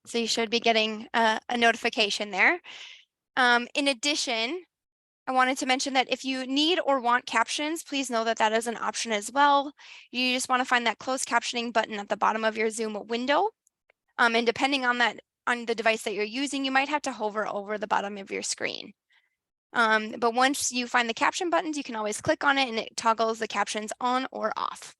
So you should be getting a notification there. In addition, I wanted to mention that if you need or want captions, please know that that is an option as well. You just want to find that closed captioning button at the bottom of your Zoom window. And depending on the device that you're using, you might have to hover over the bottom of your screen. But once you find the caption buttons, you can always click on it and it toggles the captions on or off.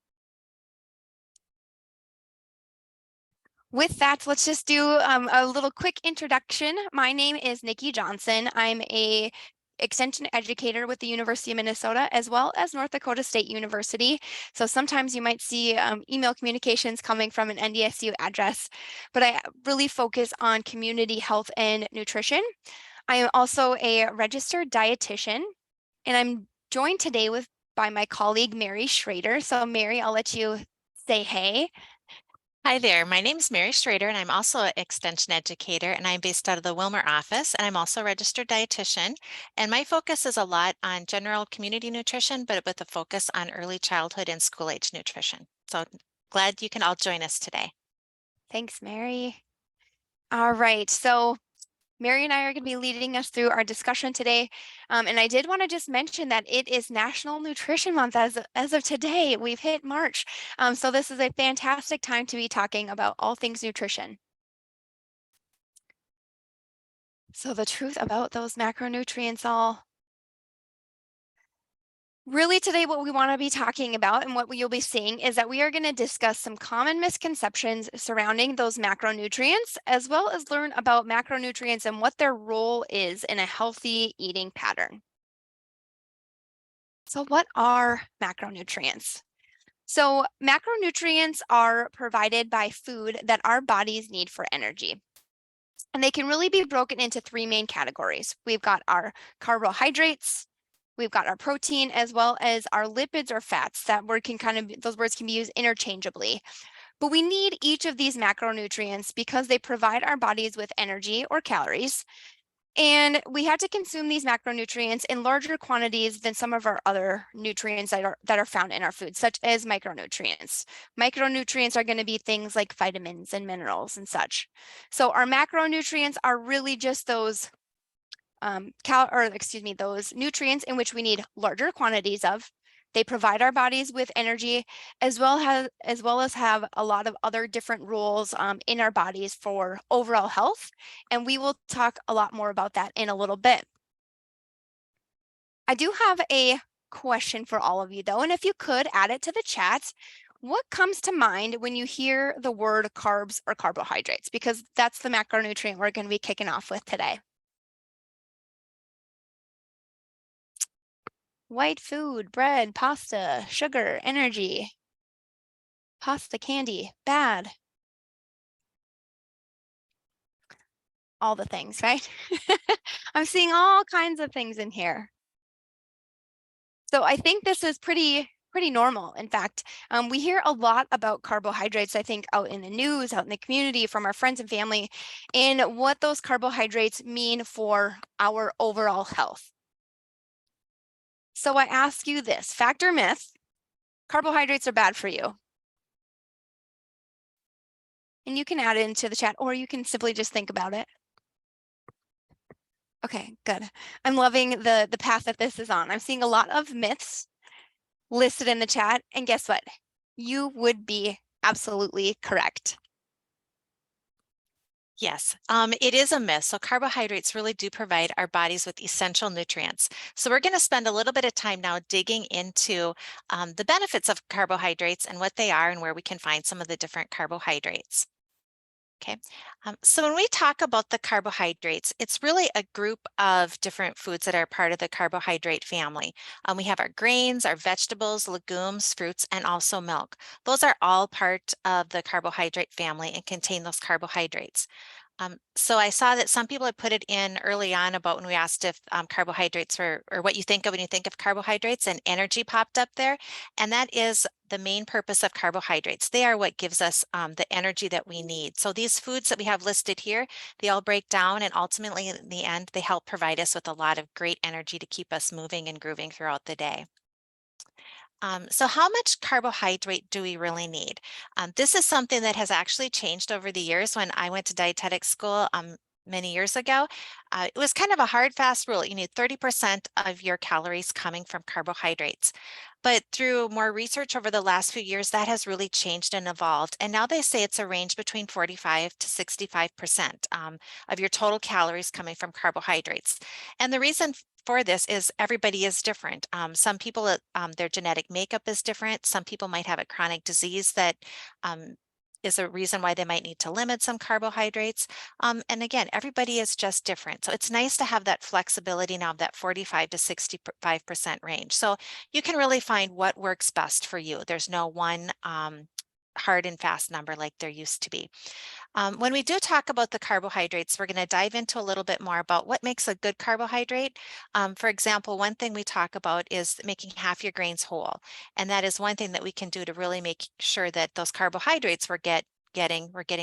With that, let's just do a little quick introduction. My name is Nikki Johnson. I'm a extension educator with the University of Minnesota, as well as North Dakota State University. So sometimes you might see email communications coming from an NDSU address, but I really focus on community health and nutrition. I am also a registered dietitian, and I'm joined today by my colleague, Mary Schroeder. So Mary, I'll let you say hey. Hi there, my name is Mary Schroeder and I'm also an extension educator and I'm based out of the Wilmer office and I'm also a registered dietitian. And my focus is a lot on general community nutrition, but with a focus on early childhood and school age nutrition. So glad you can all join us today. Thanks, Mary. All right, so Mary and I are going to be leading us through our discussion today. And I did want to just mention that it is National Nutrition Month as of today. We've hit March. So this is a fantastic time to be talking about all things nutrition. So the truth about those macronutrients all. Really today, what we want to be talking about and what you'll be seeing is that we are going to discuss some common misconceptions surrounding those macronutrients, as well as learn about macronutrients and what their role is in a healthy eating pattern. So what are macronutrients? So macronutrients are provided by food that our bodies need for energy. And they can really be broken into three main categories. We've got our carbohydrates, we've got our protein, as well as our lipids or fats. That word can those words can be used interchangeably. But we need each of these macronutrients because they provide our bodies with energy or calories. And we have to consume these macronutrients in larger quantities than some of our other nutrients that are found in our food, such as micronutrients. Micronutrients are going to be things like vitamins and minerals and such. So our macronutrients are really just those those nutrients in which we need larger quantities of. They provide our bodies with energy as well as have a lot of other different roles in our bodies for overall health. And we will talk a lot more about that in a little bit. I do have a question for all of you though, and if you could add it to the chat. What comes to mind when you hear the word carbs or carbohydrates? Because that's the macronutrient we're going to be kicking off with today. White food, bread, pasta, sugar, energy. Pasta, candy, bad. All the things, right? I'm seeing all kinds of things in here. So I think this is pretty normal. In fact, we hear a lot about carbohydrates, I think, out in the news, out in the community, from our friends and family, and what those carbohydrates mean for our overall health. So I ask you this, fact or myth, carbohydrates are bad for you. And you can add it into the chat, or you can simply just think about it. Okay, good. I'm loving the path that this is on. I'm seeing a lot of myths listed in the chat, and guess what? You would be absolutely correct. Yes, it is a myth. So carbohydrates really do provide our bodies with essential nutrients. So we're going to spend a little bit of time now digging into the benefits of carbohydrates and what they are and where we can find some of the different carbohydrates. Okay, so when we talk about the carbohydrates, it's really a group of different foods that are part of the carbohydrate family. We have our grains, our vegetables, legumes, fruits, and also milk. Those are all part of the carbohydrate family and contain those carbohydrates. So I saw that some people had put it in early on about when we asked if carbohydrates were, or what you think of when you think of carbohydrates, and energy popped up there. And that is the main purpose of carbohydrates. They are what gives us the energy that we need. So these foods that we have listed here, they all break down and ultimately in the end, they help provide us with a lot of great energy to keep us moving and grooving throughout the day. So how much carbohydrate do we really need? This is something that has actually changed over the years. When I went to dietetic school many years ago, it was kind of a hard, fast rule. You need 30% of your calories coming from carbohydrates. But through more research over the last few years, that has really changed and evolved. And now they say it's a range between 45 to 65% of your total calories coming from carbohydrates. And the reason for this is everybody is different. Some people, their genetic makeup is different. Some people might have a chronic disease that is a reason why they might need to limit some carbohydrates. And again, everybody is just different. So it's nice to have that flexibility now of that 45 to 65% range. So you can really find what works best for you. There's no one hard and fast number like there used to be. When we do talk about the carbohydrates, we're going to dive into a little bit more about what makes a good carbohydrate. For example, one thing we talk about is making half your grains whole. And that is one thing that we can do to really make sure that those carbohydrates we're getting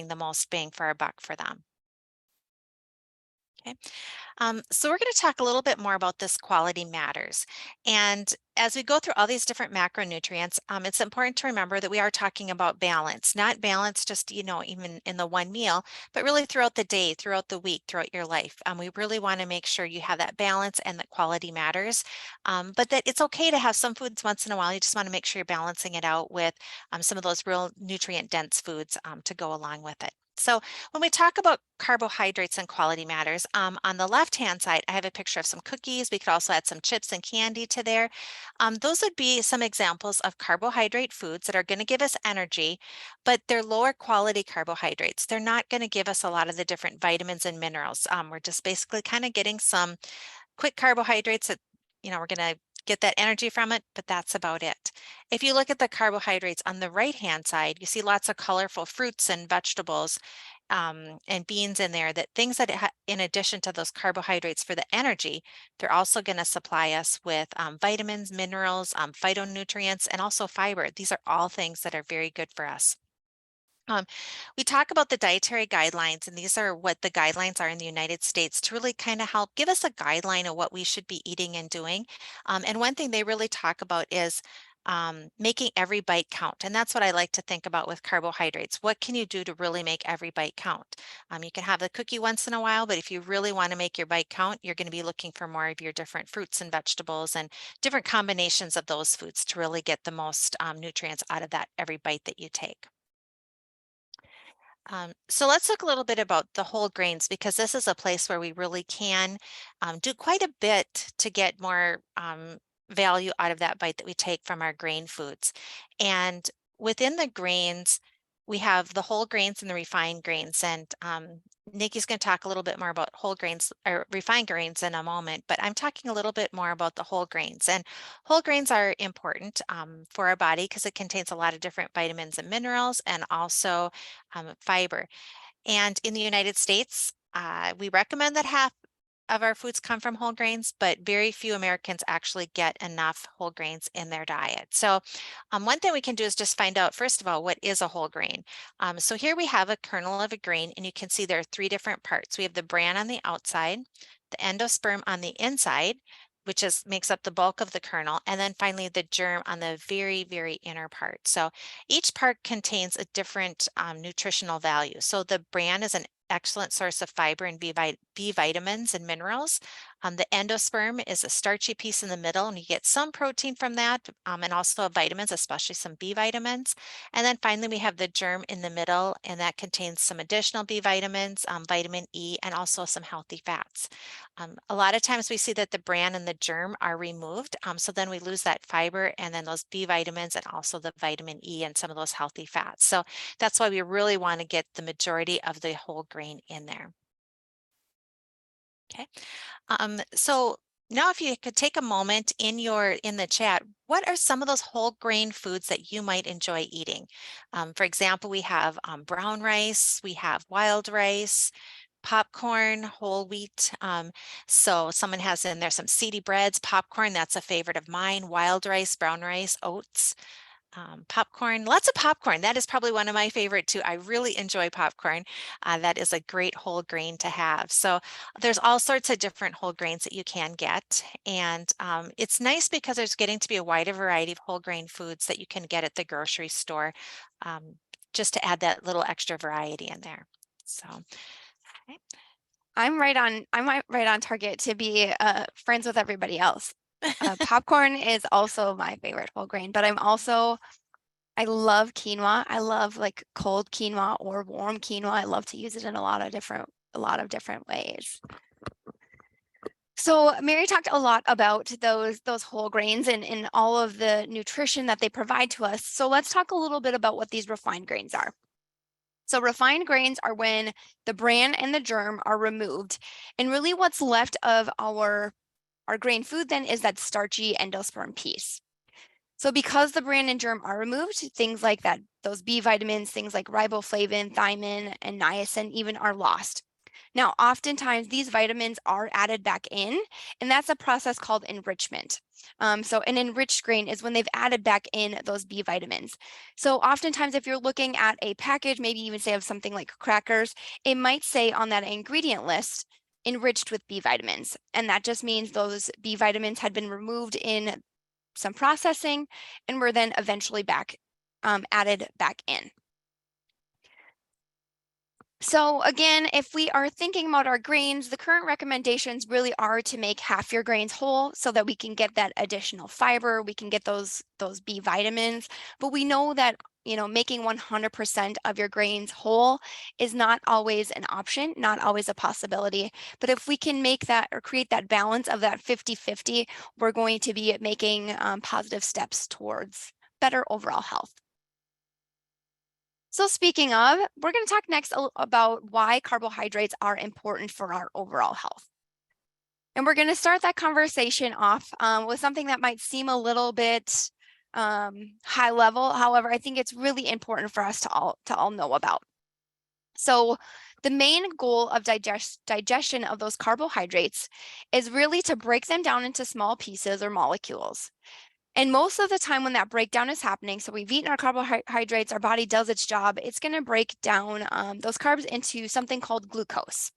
the most bang for our buck for them. Okay. So we're going to talk a little bit more about this quality matters. And as we go through all these different macronutrients, it's important to remember that we are talking about balance, not balance just, even in the one meal, but really throughout the day, throughout the week, throughout your life. We really want to make sure you have that balance and that quality matters, but that it's okay to have some foods once in a while. You just want to make sure you're balancing it out with some of those real nutrient dense foods to go along with it. So when we talk about carbohydrates and quality matters, on the left-hand side, I have a picture of some cookies. We could also add some chips and candy to there. Those would be some examples of carbohydrate foods that are going to give us energy, but they're lower quality carbohydrates. They're not going to give us a lot of the different vitamins and minerals. We're just basically kind of getting some quick carbohydrates that, we're going to get that energy from it, but that's about it. If you look at the carbohydrates on the right-hand side, you see lots of colorful fruits and vegetables and beans in there, that things that in addition to those carbohydrates for the energy, they're also going to supply us with vitamins, minerals, phytonutrients, and also fiber. These are all things that are very good for us. We talk about the dietary guidelines, and these are what the guidelines are in the United States to really kind of help give us a guideline of what we should be eating and doing. And one thing they really talk about is making every bite count. And that's what I like to think about with carbohydrates. What can you do to really make every bite count? You can have the cookie once in a while, but if you really want to make your bite count, you're going to be looking for more of your different fruits and vegetables and different combinations of those foods to really get the most nutrients out of that every bite that you take. So let's talk a little bit about the whole grains, because this is a place where we really can do quite a bit to get more value out of that bite that we take from our grain foods. And within the grains, we have the whole grains and the refined grains. And Nikki's going to talk a little bit more about whole grains or refined grains in a moment, but I'm talking a little bit more about the whole grains. And whole grains are important for our body because it contains a lot of different vitamins and minerals and also fiber. And in the United States, we recommend that half of our foods come from whole grains, but very few Americans actually get enough whole grains in their diet. So one thing we can do is just find out, first of all, what is a whole grain? So here we have a kernel of a grain, and you can see there are three different parts. We have the bran on the outside, the endosperm on the inside, which makes up the bulk of the kernel, and then finally the germ on the very, very inner part. So each part contains a different nutritional value. So the bran is an excellent source of fiber and B vitamins and minerals. The endosperm is a starchy piece in the middle, and you get some protein from that, and also vitamins, especially some B vitamins. And then finally, we have the germ in the middle, and that contains some additional B vitamins, vitamin E, and also some healthy fats. A lot of times we see that the bran and the germ are removed, so then we lose that fiber and then those B vitamins and also the vitamin E and some of those healthy fats. So that's why we really want to get the majority of the whole grain in there. Okay, so now if you could take a moment in the chat, what are some of those whole grain foods that you might enjoy eating? For example, we have brown rice, we have wild rice, popcorn, whole wheat. So someone has in there some seedy breads, popcorn, that's a favorite of mine, wild rice, brown rice, oats. popcorn, lots of popcorn. That is probably one of my favorite too. I really enjoy popcorn. That is a great whole grain to have. So there's all sorts of different whole grains that you can get. And it's nice because there's getting to be a wider variety of whole grain foods that you can get at the grocery store, just to add that little extra variety in there. So, okay. I'm right on target to be friends with everybody else. Popcorn is also my favorite whole grain, but I love quinoa. I love like cold quinoa or warm quinoa. I love to use it in a lot of different ways. So Mary talked a lot about those whole grains and all of the nutrition that they provide to us. So let's talk a little bit about what these refined grains are. So refined grains are when the bran and the germ are removed, and really what's left of our grain food then is that starchy endosperm piece. So because the bran and germ are removed, things like that, those B vitamins, things like riboflavin, thiamine, and niacin even are lost. Now, oftentimes these vitamins are added back in, and that's a process called enrichment. So an enriched grain is when they've added back in those B vitamins. So oftentimes if you're looking at a package, maybe even say of something like crackers, it might say on that ingredient list, enriched with B vitamins. And that just means those B vitamins had been removed in some processing and were then eventually added back in. So again, if we are thinking about our grains, the current recommendations really are to make half your grains whole so that we can get that additional fiber, we can get those B vitamins, but we know that making 100% of your grains whole is not always an option, not always a possibility. But if we can make that or create that balance of that 50-50, we're going to be making positive steps towards better overall health. So speaking of, we're going to talk next about why carbohydrates are important for our overall health. And we're going to start that conversation off with something that might seem a little bit high level. However, I think it's really important for us to all know about. So the main goal of digestion of those carbohydrates is really to break them down into small pieces or molecules. And most of the time when that breakdown is happening, so we've eaten our carbohydrates, our body does its job, it's going to break down those carbs into something called glucose.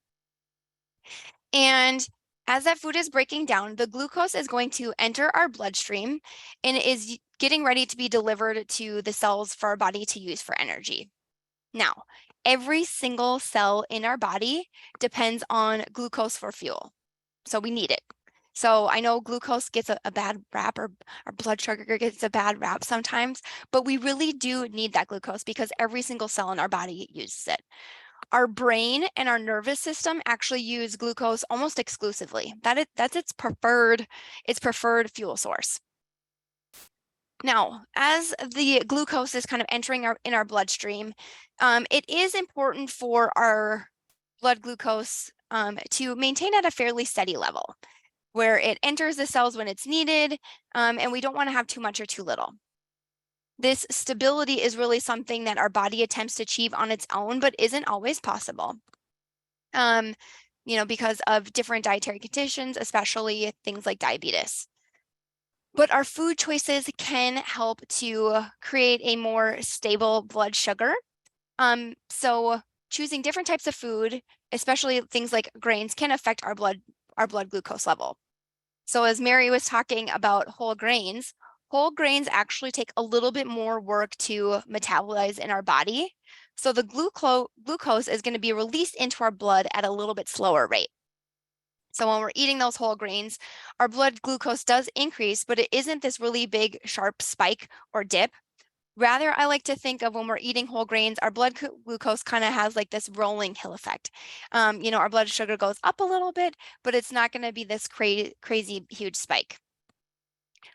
And as that food is breaking down, the glucose is going to enter our bloodstream and is getting ready to be delivered to the cells for our body to use for energy. Now, every single cell in our body depends on glucose for fuel. So we need it. So I know glucose gets a bad rap, or our blood sugar gets a bad rap sometimes, but we really do need that glucose because every single cell in our body uses it. Our brain and our nervous system actually use glucose almost exclusively. That's its preferred fuel source. Now, as the glucose is kind of entering in our bloodstream, it is important for our blood glucose to maintain at a fairly steady level, where it enters the cells when it's needed, and we don't want to have too much or too little. This stability is really something that our body attempts to achieve on its own, but isn't always possible. Because of different dietary conditions, especially things like diabetes. But our food choices can help to create a more stable blood sugar. So choosing different types of food, especially things like grains, can affect our blood glucose level. So as Mary was talking about whole grains actually take a little bit more work to metabolize in our body. So the glucose is going to be released into our blood at a little bit slower rate. So when we're eating those whole grains, our blood glucose does increase, but it isn't this really big, sharp spike or dip. Rather, I like to think of when we're eating whole grains, our blood glucose kind of has like this rolling hill effect. Our blood sugar goes up a little bit, but it's not going to be this crazy, huge spike.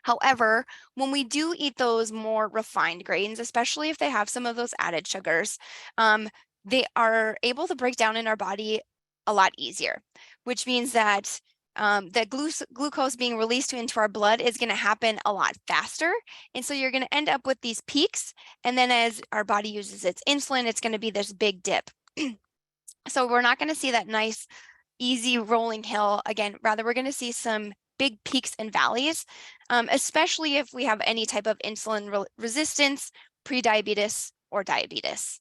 However, when we do eat those more refined grains, especially if they have some of those added sugars, they are able to break down in our body a lot easier, which means that the glucose being released into our blood is going to happen a lot faster. And so you're going to end up with these peaks. And then as our body uses its insulin, it's going to be this big dip. So we're not going to see that nice, easy rolling hill again. Rather, we're going to see some big peaks and valleys, especially if we have any type of insulin resistance, prediabetes, or diabetes.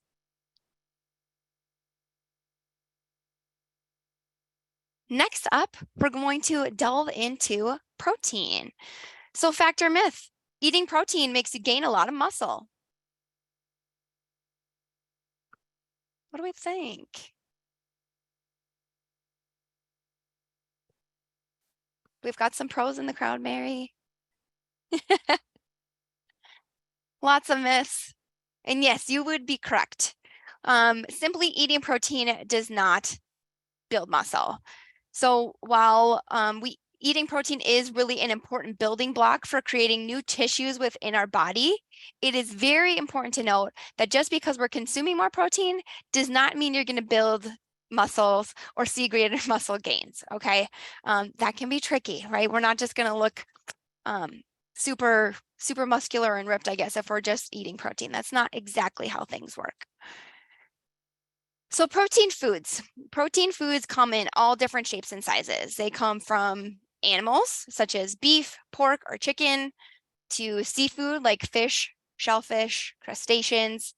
Next up, we're going to delve into protein. So fact or myth, eating protein makes you gain a lot of muscle. What do we think? We've got some pros in the crowd, Mary. Lots of myths. And yes, you would be correct. Simply eating protein does not build muscle. So while eating protein is really an important building block for creating new tissues within our body, it is very important to note that just because we're consuming more protein does not mean you're going to build muscles or see greater muscle gains, okay? That can be tricky, right? We're not just going to look super muscular and ripped, I guess, if we're just eating protein. That's not exactly how things work. So protein foods come in all different shapes and sizes. They come from animals such as beef, pork, or chicken, to seafood like fish, shellfish, crustaceans,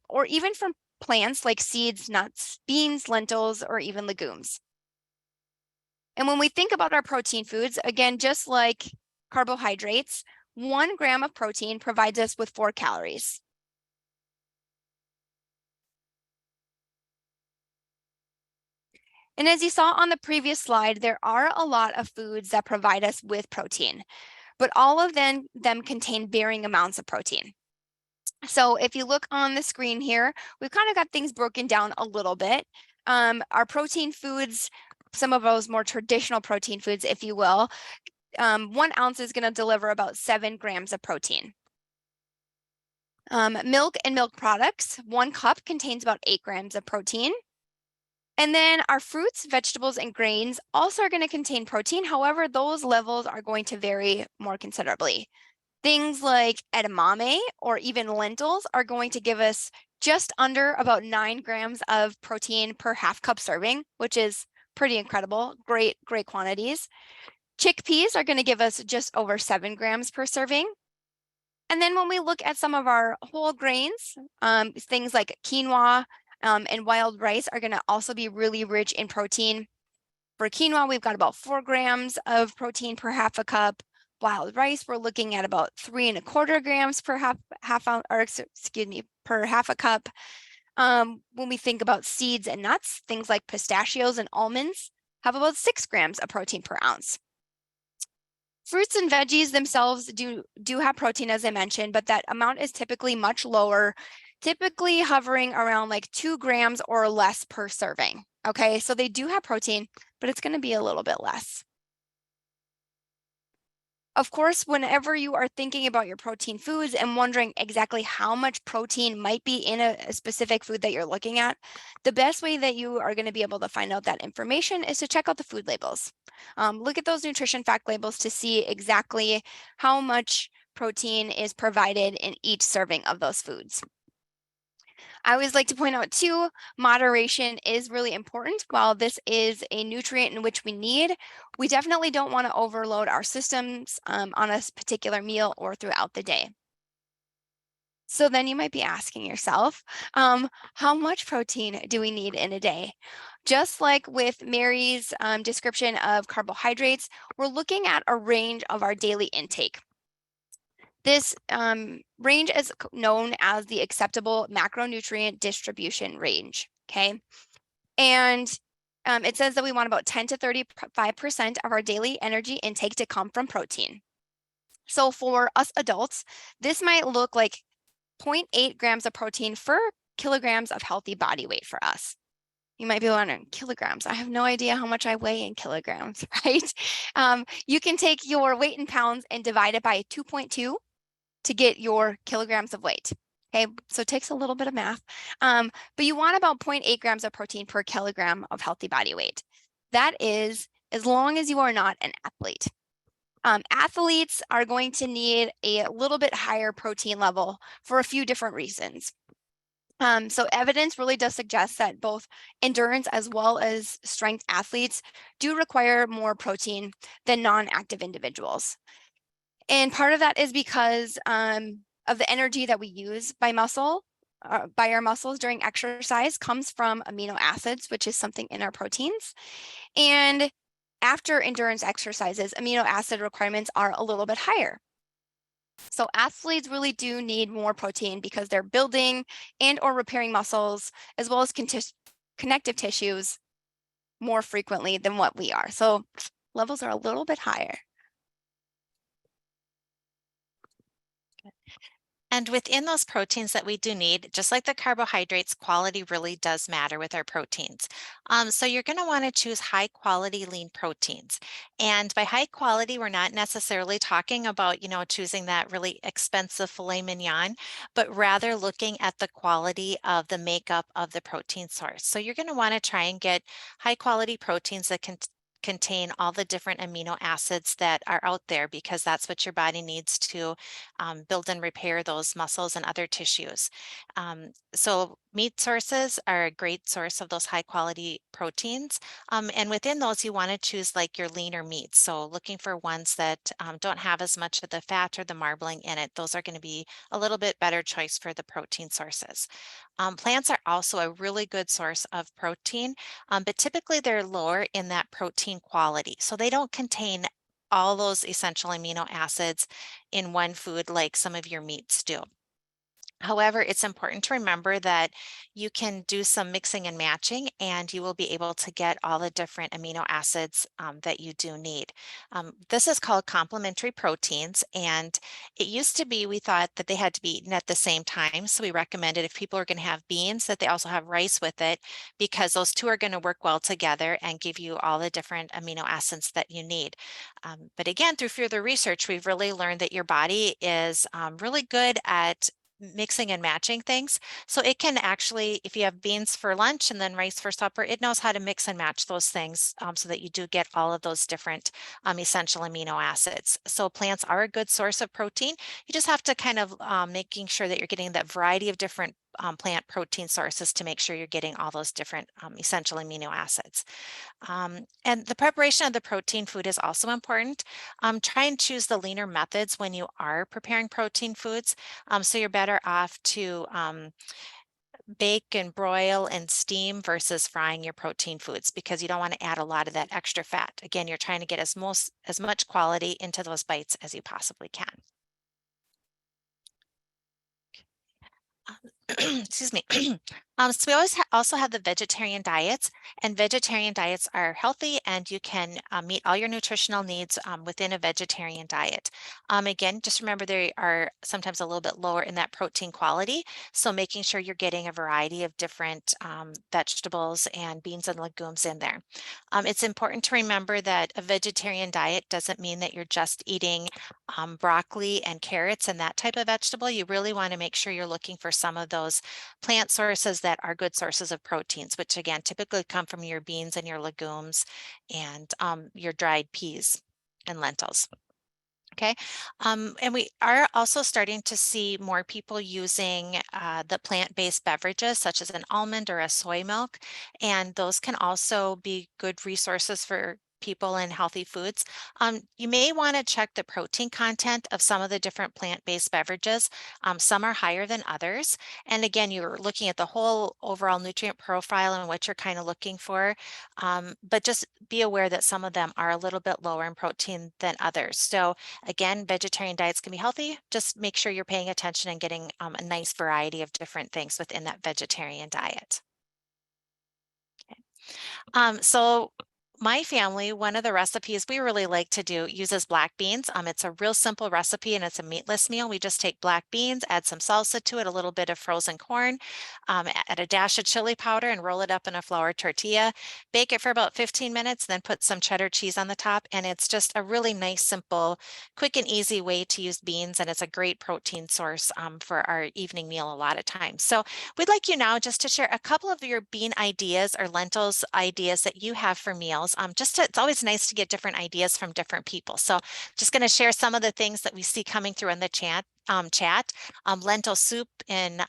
or even from plants like seeds, nuts, beans, lentils, or even legumes. And when we think about our protein foods, again, just like carbohydrates, 1 gram of protein provides us with 4 calories. And as you saw on the previous slide, there are a lot of foods that provide us with protein, but all of them contain varying amounts of protein. So if you look on the screen here, we've kind of got things broken down a little bit. Our protein foods, some of those more traditional protein foods, if you will, 1 ounce is going to deliver about 7 grams of protein. Milk and milk products, 1 cup contains about 8 grams of protein. And then our fruits, vegetables, and grains also are going to contain protein. However, those levels are going to vary more considerably. Things like edamame or even lentils are going to give us just under about 9 grams of protein per half cup serving, which is pretty incredible. Great quantities. Chickpeas are going to give us just over 7 grams per serving. And then when we look at some of our whole grains, things like quinoa, and wild rice are going to also be really rich in protein. For quinoa, we've got about 4 grams of protein per half a cup. Wild rice, we're looking at about 3¼ grams per per half a cup. When we think about seeds and nuts, things like pistachios and almonds have about 6 grams of protein per ounce. Fruits and veggies themselves do have protein, as I mentioned, but that amount is typically much lower, typically hovering around like 2 grams or less per serving. Okay, so they do have protein, but it's going to be a little bit less. Of course, whenever you are thinking about your protein foods and wondering exactly how much protein might be in a specific food that you're looking at, the best way that you are going to be able to find out that information is to check out the food labels. Look at those nutrition fact labels to see exactly how much protein is provided in each serving of those foods. I always like to point out too, moderation is really important. While this is a nutrient in which we need, we definitely don't want to overload our systems on a particular meal or throughout the day. So then you might be asking yourself, how much protein do we need in a day? Just like with Mary's description of carbohydrates, we're looking at a range of our daily intake. This range is known as the acceptable macronutrient distribution range, okay? And it says that we want about 10 to 35% of our daily energy intake to come from protein. So for us adults, this might look like 0.8 grams of protein per kilograms of healthy body weight for us. You might be wondering, kilograms. I have no idea how much I weigh in kilograms, right? You can take your weight in pounds and divide it by 2.2 to get your kilograms of weight. Okay, so it takes a little bit of math, but you want about 0.8 grams of protein per kilogram of healthy body weight. That is as long as you are not an athlete. Athletes are going to need a little bit higher protein level for a few different reasons. So evidence really does suggest that both endurance as well as strength athletes do require more protein than non-active individuals. And part of that is because of the energy that we use by our muscles during exercise comes from amino acids, which is something in our proteins. And after endurance exercises, amino acid requirements are a little bit higher. So athletes really do need more protein because they're building and or repairing muscles as well as connective tissues more frequently than what we are. So levels are a little bit higher. And within those proteins that we do need, just like the carbohydrates, quality really does matter with our proteins. So you're going to want to choose high quality lean proteins. And by high quality, we're not necessarily talking about, choosing that really expensive filet mignon, but rather looking at the quality of the makeup of the protein source. So you're going to want to try and get high quality proteins that can contain all the different amino acids that are out there, because that's what your body needs to build and repair those muscles and other tissues. So meat sources are a great source of those high quality proteins. And within those, you want to choose like your leaner meats. So looking for ones that don't have as much of the fat or the marbling in it. Those are going to be a little bit better choice for the protein sources. Plants are also a really good source of protein, but typically they're lower in that protein quality. So they don't contain all those essential amino acids in one food like some of your meats do. However, it's important to remember that you can do some mixing and matching, and you will be able to get all the different amino acids that you do need. This is called complementary proteins, and it used to be we thought that they had to be eaten at the same time. So we recommended if people are going to have beans, that they also have rice with it, because those two are going to work well together and give you all the different amino acids that you need. But again, through further research, we've really learned that your body is really good at mixing and matching things. So it can actually, if you have beans for lunch and then rice for supper, it knows how to mix and match those things so that you do get all of those different essential amino acids. So plants are a good source of protein. You just have to kind of making sure that you're getting that variety of different plant protein sources to make sure you're getting all those different essential amino acids. And the preparation of the protein food is also important. Try and choose the leaner methods when you are preparing protein foods. So you're better off to bake and broil and steam versus frying your protein foods, because you don't want to add a lot of that extra fat. Again, you're trying to get as much quality into those bites as you possibly can. Excuse me. So we always also have the vegetarian diets, and vegetarian diets are healthy, and you can meet all your nutritional needs within a vegetarian diet. Again, just remember they are sometimes a little bit lower in that protein quality, so making sure you're getting a variety of different vegetables and beans and legumes in there. It's important to remember that a vegetarian diet doesn't mean that you're just eating broccoli and carrots and that type of vegetable. You really want to make sure you're looking for some of those plant sources that are good sources of proteins, which again typically come from your beans and your legumes and your dried peas and lentils. Okay, and we are also starting to see more people using the plant-based beverages such as an almond or a soy milk, and those can also be good resources for people in healthy foods. You may want to check the protein content of some of the different plant-based beverages. Some are higher than others. And again, you're looking at the whole overall nutrient profile and what you're kind of looking for. But just be aware that some of them are a little bit lower in protein than others. So again, vegetarian diets can be healthy. Just make sure you're paying attention and getting a nice variety of different things within that vegetarian diet. Okay. So my family, one of the recipes we really like to do uses black beans. It's a real simple recipe, and it's a meatless meal. We just take black beans, add some salsa to it, a little bit of frozen corn, add a dash of chili powder, and roll it up in a flour tortilla. Bake it for about 15 minutes, then put some cheddar cheese on the top. And it's just a really nice, simple, quick and easy way to use beans. And it's a great protein source for our evening meal a lot of times. So we'd like you now just to share a couple of your bean ideas or lentils ideas that you have for meals. It's always nice to get different ideas from different people. So just going to share some of the things that we see coming through in the chat. Lentil soup in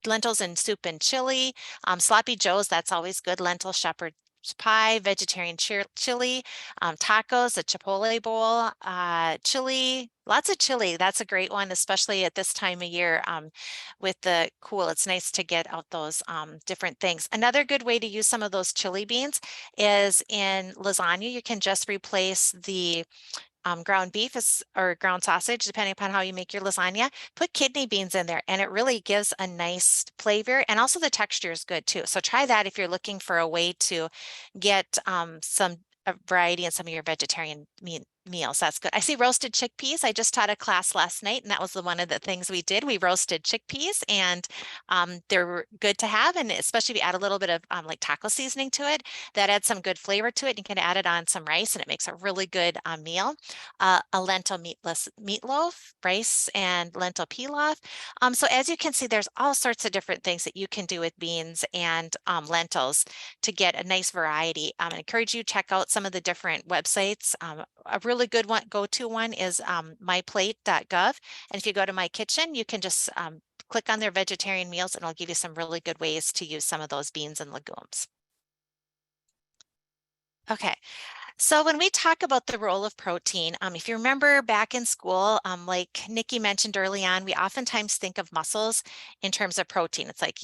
lentils in soup and chili, sloppy joes, that's always good, lentil shepherd's pie, vegetarian chili, tacos, a chipotle bowl, chili, lots of chili. That's a great one, especially at this time of year with the cool. It's nice to get out those different things. Another good way to use some of those chili beans is in lasagna. You can just replace the ground beef or ground sausage, depending upon how you make your lasagna. Put kidney beans in there and it really gives a nice flavor, and also the texture is good too. So try that if you're looking for a way to get some variety in some of your vegetarian meals. That's good. I see roasted chickpeas. I just taught a class last night, and that was one of the things we did. We roasted chickpeas, and they're good to have, and especially if you add a little bit of like taco seasoning to it, that adds some good flavor to it. You can add it on some rice, and it makes a really good meal. A lentil meatloaf, rice and lentil pilaf. So as you can see, there's all sorts of different things that you can do with beans and lentils to get a nice variety. I encourage you to check out some of the different websites. A really good one, go-to one is myplate.gov. And if you go to My Kitchen, you can just click on their vegetarian meals and it'll give you some really good ways to use some of those beans and legumes. Okay, so when we talk about the role of protein, if you remember back in school, like Nikki mentioned early on, we oftentimes think of muscles in terms of protein. It's like,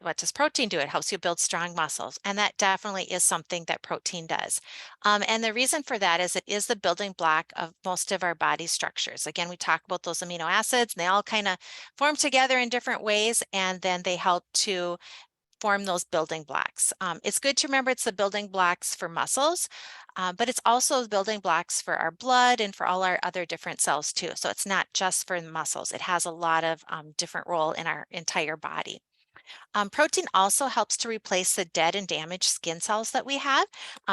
what does protein do? It helps you build strong muscles. And that definitely is something that protein does. And the reason for that is it is the building block of most of our body structures. Again, we talk about those amino acids, and they all kind of form together in different ways, and then they help to form those building blocks. It's good to remember it's the building blocks for muscles, but it's also the building blocks for our blood and for all our other different cells too. So it's not just for the muscles. It has a lot of different role in our entire body. Protein also helps to replace the dead and damaged skin cells that we have.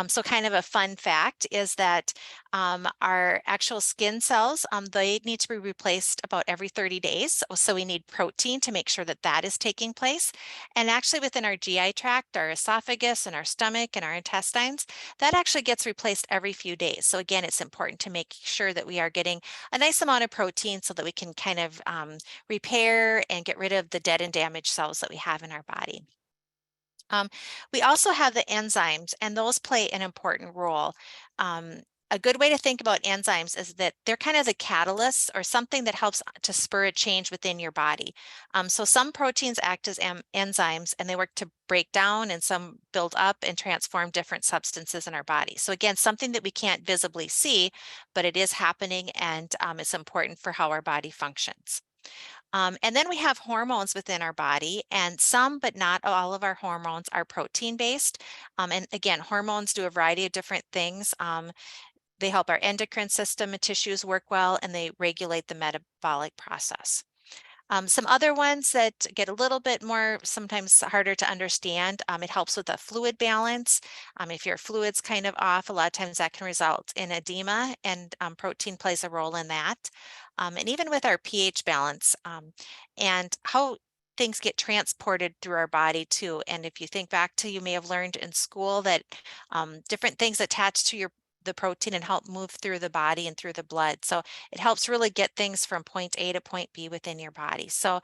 So kind of a fun fact is that our actual skin cells, they need to be replaced about every 30 days. So we need protein to make sure that that is taking place. And actually within our GI tract, our esophagus and our stomach and our intestines, that actually gets replaced every few days. So again, it's important to make sure that we are getting a nice amount of protein so that we can kind of repair and get rid of the dead and damaged cells that we have in our body. We also have the enzymes, and those play an important role. A good way to think about enzymes is that they're kind of the catalysts or something that helps to spur a change within your body. So some proteins act as enzymes, and they work to break down, and some build up and transform different substances in our body. So again, something that we can't visibly see, but it is happening, and it's important for how our body functions. And then we have hormones within our body, and some, but not all of our hormones are protein based. And again, hormones do a variety of different things. They help our endocrine system and tissues work well, and they regulate the metabolic process. Some other ones that get a little bit more, sometimes harder to understand, it helps with the fluid balance. If your fluid's kind of off, a lot of times that can result in edema, and protein plays a role in that. And even with our pH balance and how things get transported through our body too. And if you think back to, you may have learned in school that different things attach to the protein and help move through the body and through the blood. So it helps really get things from point A to point B within your body. So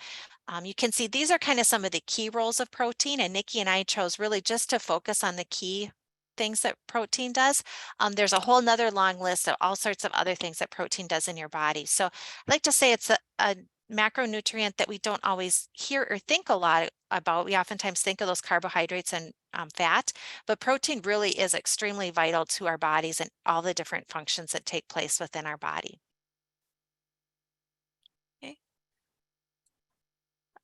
you can see these are kind of some of the key roles of protein, and Nikki and I chose really just to focus on the key things that protein does. There's a whole nother long list of all sorts of other things that protein does in your body. So I'd like to say it's a macronutrient that we don't always hear or think a lot about. We oftentimes think of those carbohydrates and fat, but protein really is extremely vital to our bodies and all the different functions that take place within our body.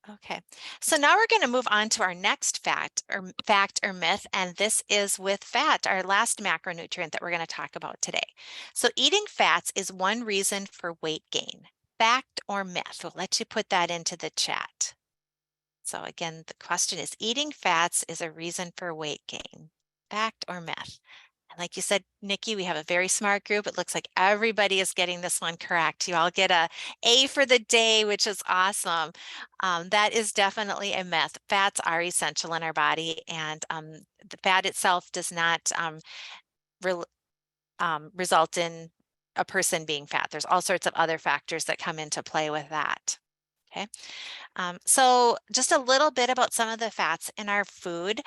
Okay, so now we're going to move on to our next fact or myth, and this is with fat, our last macronutrient that we're going to talk about today. So eating fats is one reason for weight gain. Fact or myth? We'll let you put that into the chat. So again, the question is, eating fats is a reason for weight gain. Fact or myth? And like you said, Nikki, we have a very smart group. It looks like everybody is getting this one correct. You all get a A for the day, which is awesome. That is definitely a myth. Fats are essential in our body, and the fat itself does not result in a person being fat. There's all sorts of other factors that come into play with that. Okay. So just a little bit about some of the fats in our food.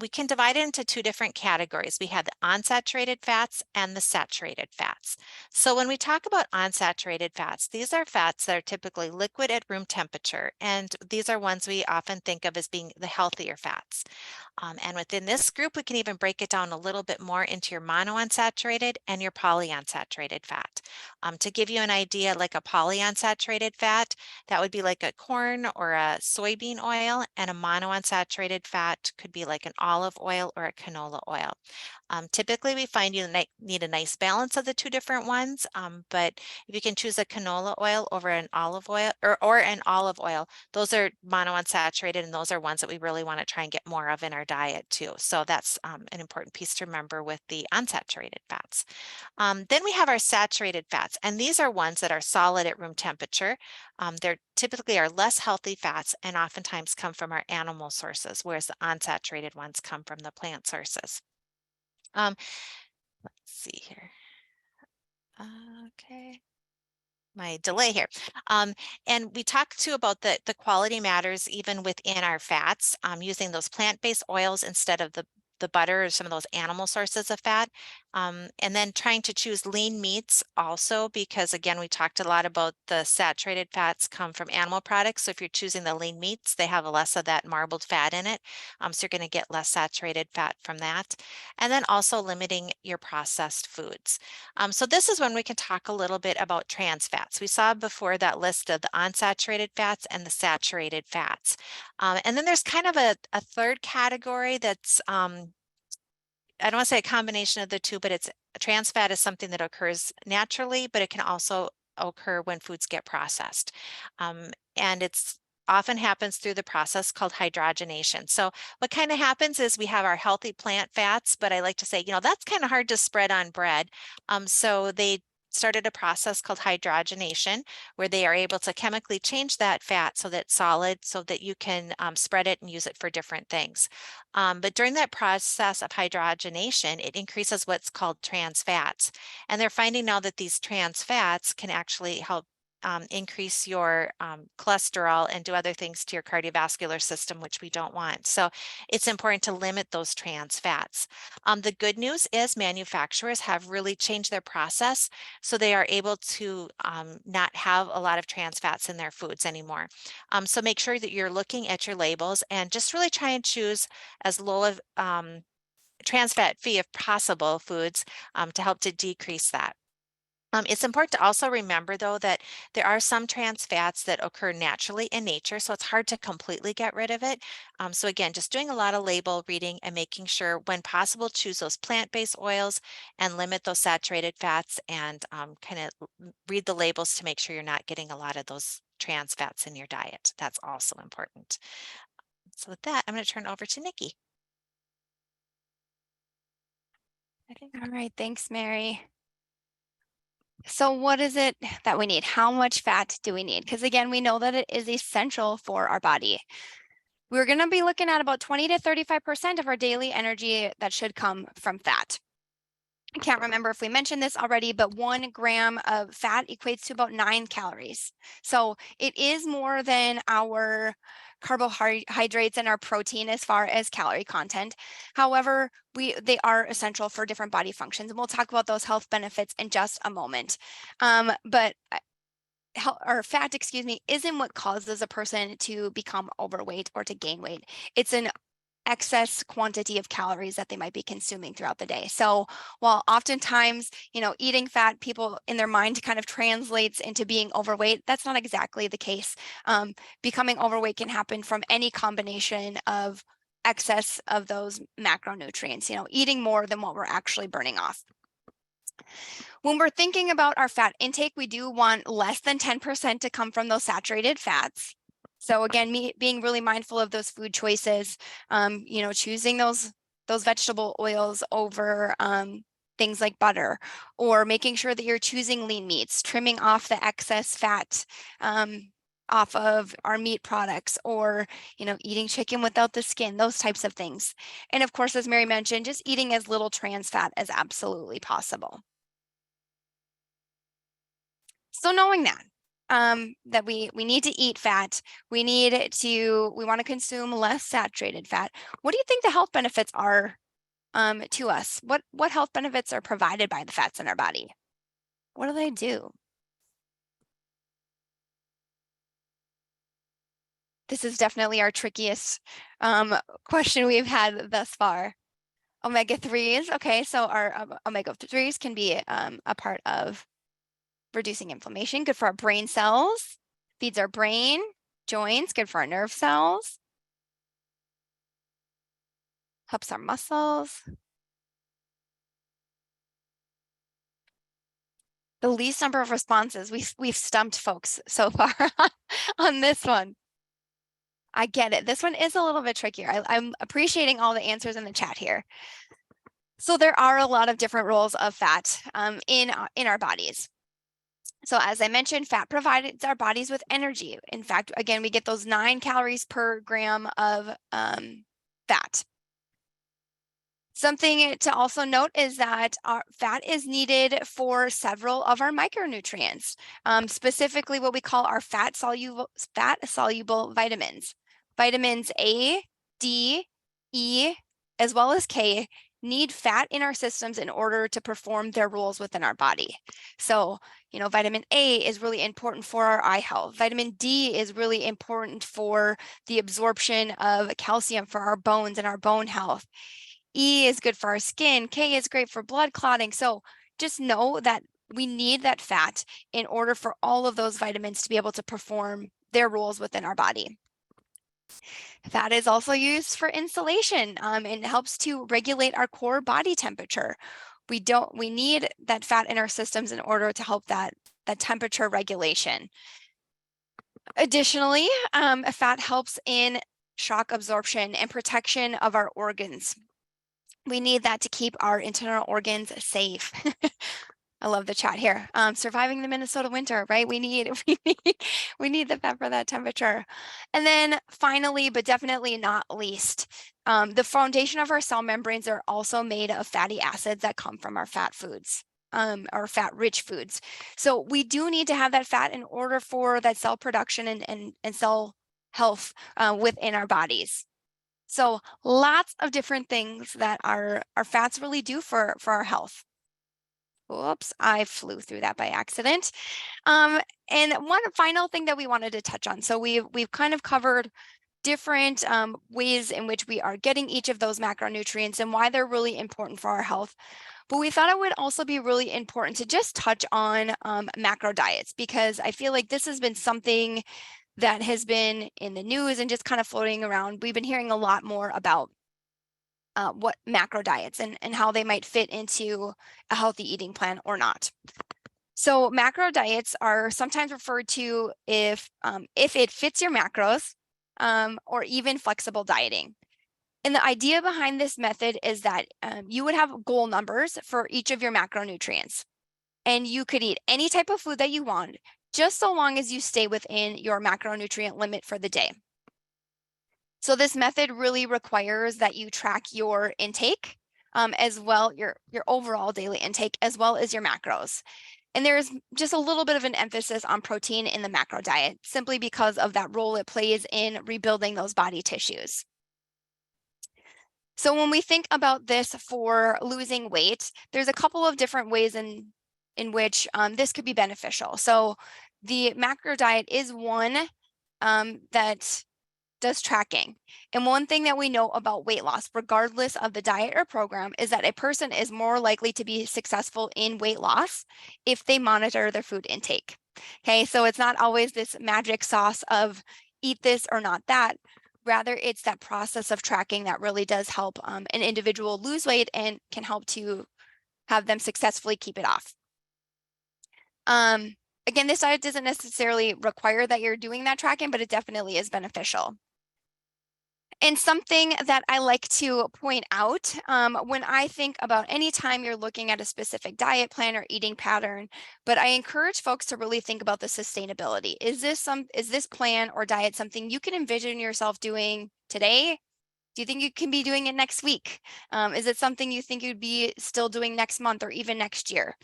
We can divide it into two different categories. We have the unsaturated fats and the saturated fats. So when we talk about unsaturated fats, these are fats that are typically liquid at room temperature, and these are ones we often think of as being the healthier fats. And within this group, we can even break it down a little bit more into your monounsaturated and your polyunsaturated fat. To give you an idea, like a polyunsaturated fat, that would be like a corn or a soybean oil, and a monounsaturated fat could be like an olive oil or a canola oil. Typically, we find you need a nice balance of the two different ones, but if you can choose a canola oil over an olive oil or an olive oil, those are monounsaturated, and those are ones that we really want to try and get more of in our diet too. So that's an important piece to remember with the unsaturated fats. Then we have our saturated fats, and these are ones that are solid at room temperature. They're typically are less healthy fats and oftentimes come from our animal sources, whereas the unsaturated ones come from the plant sources. Let's see here. Okay. My delay here. And we talked too about the quality matters even within our fats, using those plant-based oils instead of the butter or some of those animal sources of fat. And then trying to choose lean meats also, because again, we talked a lot about the saturated fats come from animal products. So if you're choosing the lean meats, they have less of that marbled fat in it. So you're going to get less saturated fat from that. And then also limiting your processed foods. So this is when we can talk a little bit about trans fats. We saw before that list of the unsaturated fats and the saturated fats. And then there's kind of a third category that's, I don't want to say a combination of the two, but it's trans fat is something that occurs naturally, but it can also occur when foods get processed. And it's often happens through the process called hydrogenation. So what kind of happens is we have our healthy plant fats, but I like to say, that's kind of hard to spread on bread. So they started a process called hydrogenation, where they are able to chemically change that fat so that it's solid, so that you can spread it and use it for different things. But during that process of hydrogenation, it increases what's called trans fats. And they're finding now that these trans fats can actually help increase your cholesterol and do other things to your cardiovascular system, which we don't want. So it's important to limit those trans fats. The good news is manufacturers have really changed their process, so they are able to not have a lot of trans fats in their foods anymore. So make sure that you're looking at your labels and just really try and choose as low of trans fat free if possible foods to help to decrease that. It's important to also remember, though, that there are some trans fats that occur naturally in nature, so it's hard to completely get rid of it. So again, just doing a lot of label reading and making sure when possible, choose those plant-based oils and limit those saturated fats, and kind of read the labels to make sure you're not getting a lot of those trans fats in your diet. That's also important. So with that, I'm going to turn it over to Nikki. All right, thanks, Mary. So what is it that we need? How much fat do we need? Because again, we know that it is essential for our body. We're going to be looking at about 20 to 35% of our daily energy that should come from fat. I can't remember if we mentioned this already, but 1 gram of fat equates to about 9 calories. So it is more than our carbohydrates and our protein as far as calorie content. However, they are essential for different body functions, and we'll talk about those health benefits in just a moment. But fat, isn't what causes a person to become overweight or to gain weight. It's an excess quantity of calories that they might be consuming throughout the day. So while oftentimes, eating fat, people in their mind kind of translates into being overweight, that's not exactly the case. Becoming overweight can happen from any combination of excess of those macronutrients, eating more than what we're actually burning off. When we're thinking about our fat intake, we do want less than 10% to come from those saturated fats. So again, being really mindful of those food choices, choosing those vegetable oils over things like butter, or making sure that you're choosing lean meats, trimming off the excess fat off of our meat products, or eating chicken without the skin, those types of things. And of course, as Mary mentioned, just eating as little trans fat as absolutely possible. So knowing that, that we need to eat fat. We want to consume less saturated fat. What do you think the health benefits are to us? What health benefits are provided by the fats in our body? What do they do? This is definitely our trickiest question we've had thus far. Omega-3s. Okay, so our omega-3s can be a part of reducing inflammation, good for our brain cells, feeds our brain, joints, good for our nerve cells, helps our muscles. The least number of responses. We've stumped folks so far on this one. I get it. This one is a little bit trickier. I'm appreciating all the answers in the chat here. So there are a lot of different roles of fat in our bodies. So as I mentioned, fat provides our bodies with energy. In fact, again, we get those 9 calories per gram of fat. Something to also note is that our fat is needed for several of our micronutrients, specifically what we call our fat-soluble vitamins. Vitamins A, D, E, as well as K need fat in our systems in order to perform their roles within our body. So, vitamin A is really important for our eye health. Vitamin D is really important for the absorption of calcium for our bones and our bone health. E is good for our skin. K is great for blood clotting. So just know that we need that fat in order for all of those vitamins to be able to perform their roles within our body. Fat is also used for insulation and helps to regulate our core body temperature. We need that fat in our systems in order to help that temperature regulation. Additionally, fat helps in shock absorption and protection of our organs. We need that to keep our internal organs safe. I love the chat here. Surviving the Minnesota winter, right? We need the fat for that temperature. And then finally, but definitely not least, the foundation of our cell membranes are also made of fatty acids that come from our fat foods, or fat-rich foods. So we do need to have that fat in order for that cell production and cell health within our bodies. So lots of different things that our fats really do for our health. Oops, I flew through that by accident. And one final thing that we wanted to touch on. So we've kind of covered different ways in which we are getting each of those macronutrients and why they're really important for our health. But we thought it would also be really important to just touch on macro diets, because I feel like this has been something that has been in the news and just kind of floating around. We've been hearing a lot more about what macro diets and how they might fit into a healthy eating plan or not. So macro diets are sometimes referred to if it fits your macros, or even flexible dieting. And the idea behind this method is that you would have goal numbers for each of your macronutrients, and you could eat any type of food that you want, just so long as you stay within your macronutrient limit for the day. So this method really requires that you track your intake, as well, your overall daily intake, as well as your macros. And there's just a little bit of an emphasis on protein in the macro diet, simply because of that role it plays in rebuilding those body tissues. So when we think about this for losing weight, there's a couple of different ways in which this could be beneficial. So the macro diet is one that does tracking. And one thing that we know about weight loss, regardless of the diet or program, is that a person is more likely to be successful in weight loss if they monitor their food intake. Okay, so it's not always this magic sauce of eat this or not that. Rather, it's that process of tracking that really does help an individual lose weight and can help to have them successfully keep it off. Again, this diet doesn't necessarily require that you're doing that tracking, but it definitely is beneficial. And something that I like to point out when I think about any time you're looking at a specific diet plan or eating pattern, but I encourage folks to really think about the sustainability. Is this plan or diet something you can envision yourself doing today? Do you think you can be doing it next week? Is it something you think you'd be still doing next month or even next year?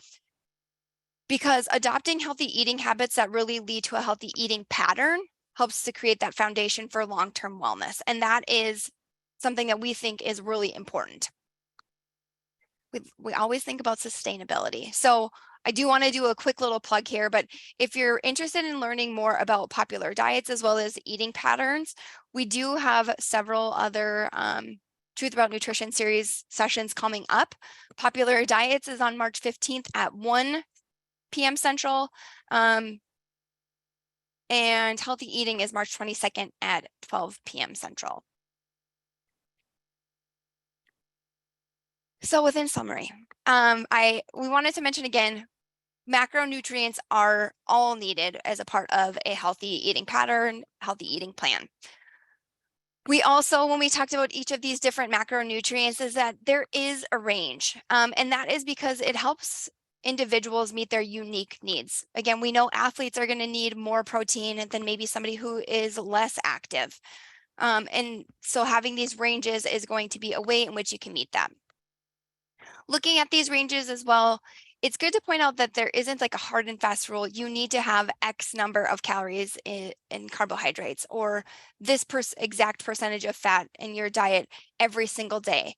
because adopting healthy eating habits that really lead to a healthy eating pattern helps to create that foundation for long-term wellness. And that is something that we think is really important. We always think about sustainability. So I do want to do a quick little plug here, but if you're interested in learning more about popular diets as well as eating patterns, we do have several other Truth About Nutrition series sessions coming up. Popular Diets is on March 15th at 1 p.m. Central. And Healthy Eating is March 22nd at 12 p.m. Central. So within summary, we wanted to mention again, macronutrients are all needed as a part of a healthy eating pattern, healthy eating plan. We also, when we talked about each of these different macronutrients, is that there is a range, and that is because it helps individuals meet their unique needs. Again, we know athletes are going to need more protein than maybe somebody who is less active. And so having these ranges is going to be a way in which you can meet that. Looking at these ranges as well, it's good to point out that there isn't like a hard and fast rule. You need to have X number of calories in carbohydrates or this exact percentage of fat in your diet every single day.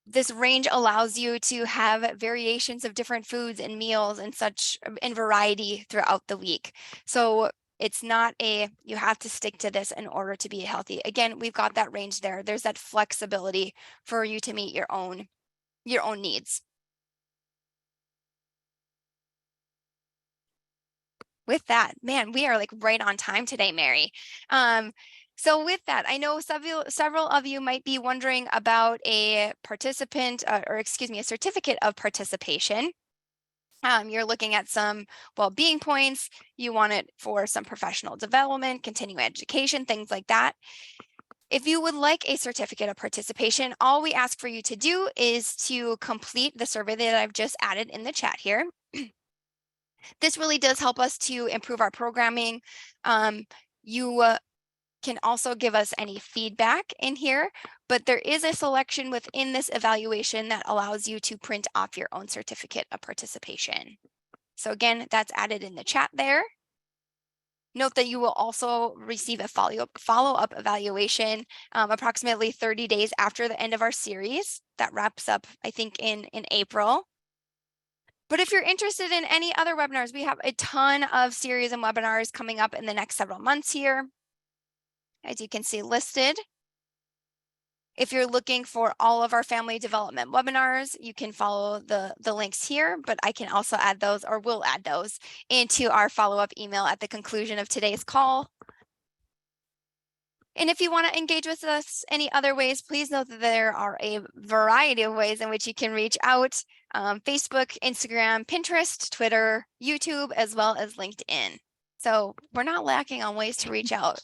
This range allows you to have variations of different foods and meals and such in variety throughout the week. So it's not you have to stick to this in order to be healthy. Again, we've got that range there. There's that flexibility for you to meet your own needs. With that, man, we are like right on time today, Mary. So with that, I know several of you might be wondering about a certificate of participation. You're looking at some well-being points. You want it for some professional development, continuing education, things like that. If you would like a certificate of participation, all we ask for you to do is to complete the survey that I've just added in the chat here. This really does help us to improve our programming. You can also give us any feedback in here, but there is a selection within this evaluation that allows you to print off your own certificate of participation. So again, that's added in the chat there. Note that you will also receive a follow-up evaluation approximately 30 days after the end of our series. That wraps up, I think, in April. But if you're interested in any other webinars, we have a ton of series and webinars coming up in the next several months here, as you can see listed. If you're looking for all of our family development webinars, you can follow the links here, but I can also add those, or will add those, into our follow-up email at the conclusion of today's call. And if you want to engage with us any other ways, please note that there are a variety of ways in which you can reach out. Facebook, Instagram, Pinterest, Twitter, YouTube, as well as LinkedIn. So we're not lacking on ways to reach out.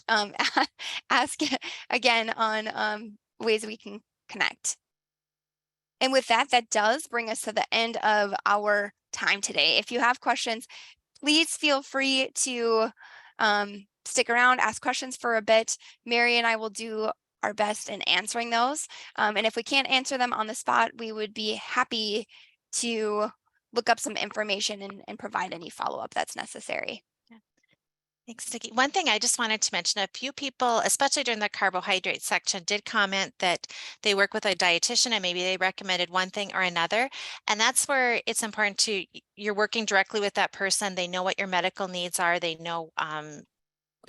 Ask again on ways we can connect. And with that, that does bring us to the end of our time today. If you have questions, please feel free to stick around, ask questions for a bit. Mary and I will do our best in answering those. And if we can't answer them on the spot, we would be happy to look up some information and provide any follow-up that's necessary. Thanks, Nikki. One thing I just wanted to mention, a few people, especially during the carbohydrate section, did comment that they work with a dietitian and maybe they recommended one thing or another. And that's where it's important to, you're working directly with that person. They know what your medical needs are. They know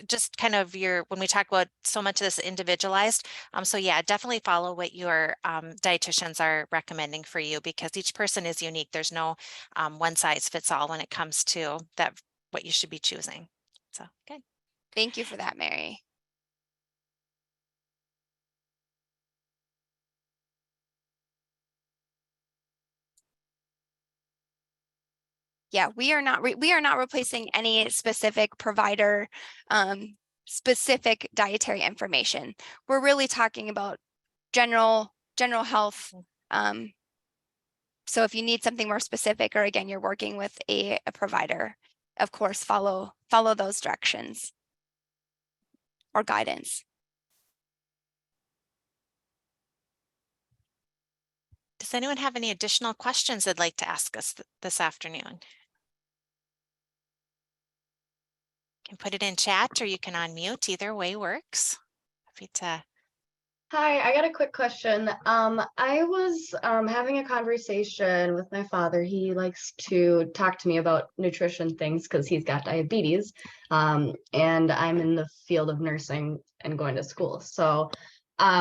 just kind of when we talk about so much of this individualized. So yeah, definitely follow what your dietitians are recommending for you, because each person is unique. There's no one size fits all when it comes to what you should be choosing. So, good. Thank you for that, Mary. Yeah, we are not replacing any specific provider, specific dietary information. We're really talking about general health. So if you need something more specific, or again, you're working with a provider, of course, follow those directions or guidance. Does anyone have any additional questions they'd like to ask us this afternoon? You can put it in chat or you can unmute. Either way works. Happy to. Hi, I got a quick question. I was having a conversation with my father. He likes to talk to me about nutrition things because he's got diabetes. And I'm in the field of nursing and going to school. So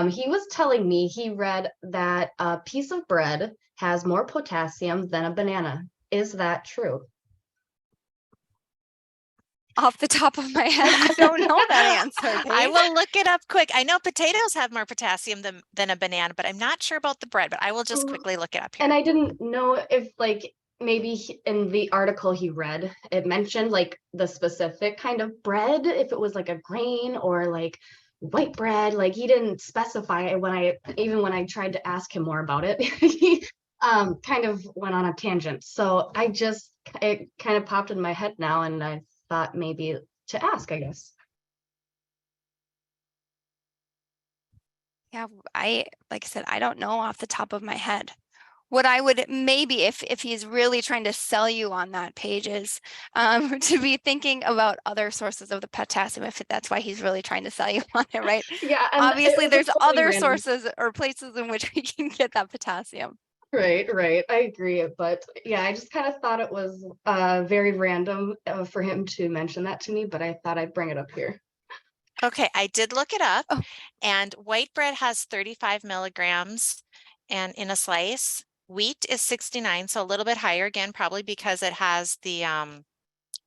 he was telling me he read that a piece of bread has more potassium than a banana. Is that true? Off the top of my head, I don't know that answer. I Paige. will look it up quick. I know potatoes have more potassium than a banana, but I'm not sure about the bread, but I will just quickly look it up here. And I didn't know if like maybe in the article he read, it mentioned like the specific kind of bread, if it was like a grain or like white bread. Like he didn't specify when I tried to ask him more about it. He kind of went on a tangent. So it kind of popped in my head now, and I thought maybe to ask, I guess. Yeah, like I said, I don't know off the top of my head. What I would maybe, if he's really trying to sell you on that page, is to be thinking about other sources of the potassium, if that's why he's really trying to sell you on it, right? Yeah, and Obviously, it was there's totally other random. sources or places in which we can get that potassium. Right. I agree. But yeah, I just kind of thought it was very random for him to mention that to me, but I thought I'd bring it up here. Okay, I did look it up, Oh. and white bread has 35 milligrams and in a slice. Wheat is 69, so a little bit higher again, probably because it has the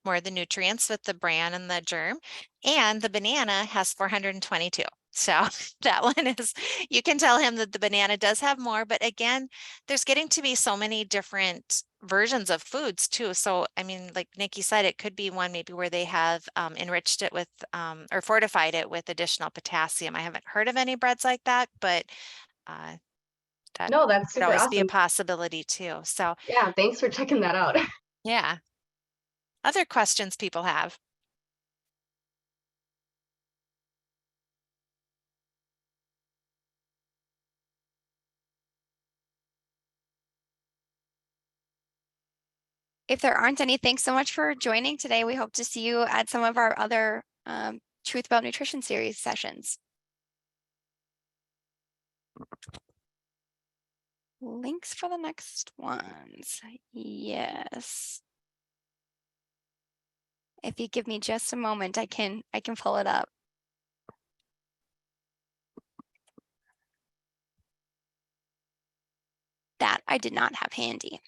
more of the nutrients with the bran and the germ. And the banana has 422. So that one is, you can tell him that the banana does have more, but again, there's getting to be so many different versions of foods too. So, I mean, like Nikki said, it could be one maybe where they have enriched it with or fortified it with additional potassium. I haven't heard of any breads like that, but that No, that's could super always be a awesome. possibility too. So, Yeah, thanks for checking that out. yeah. Other questions people have? If there aren't any, thanks so much for joining today. We hope to see you at some of our other Truth About Nutrition series sessions. Links for the next ones. Yes. If you give me just a moment, I can pull it up. That I did not have handy.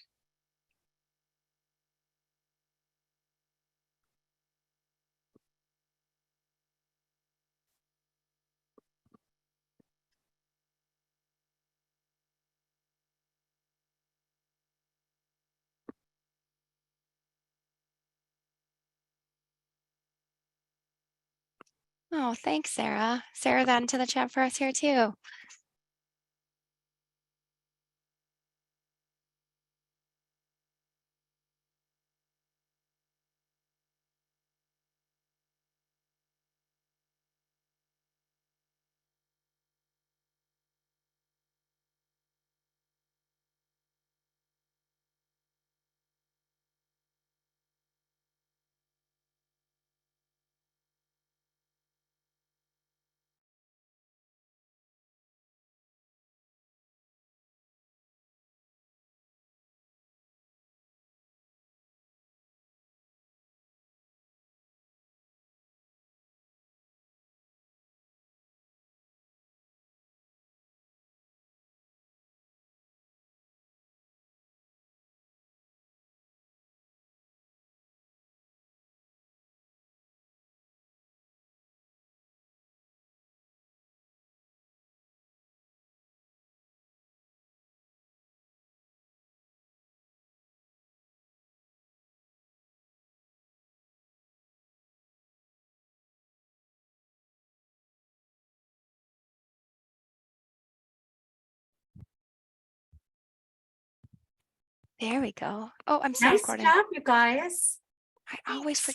Oh, thanks, Sarah. Sarah's added to the chat for us here too. There we go. Oh, I'm still Nice recording. job, you guys. I always forget.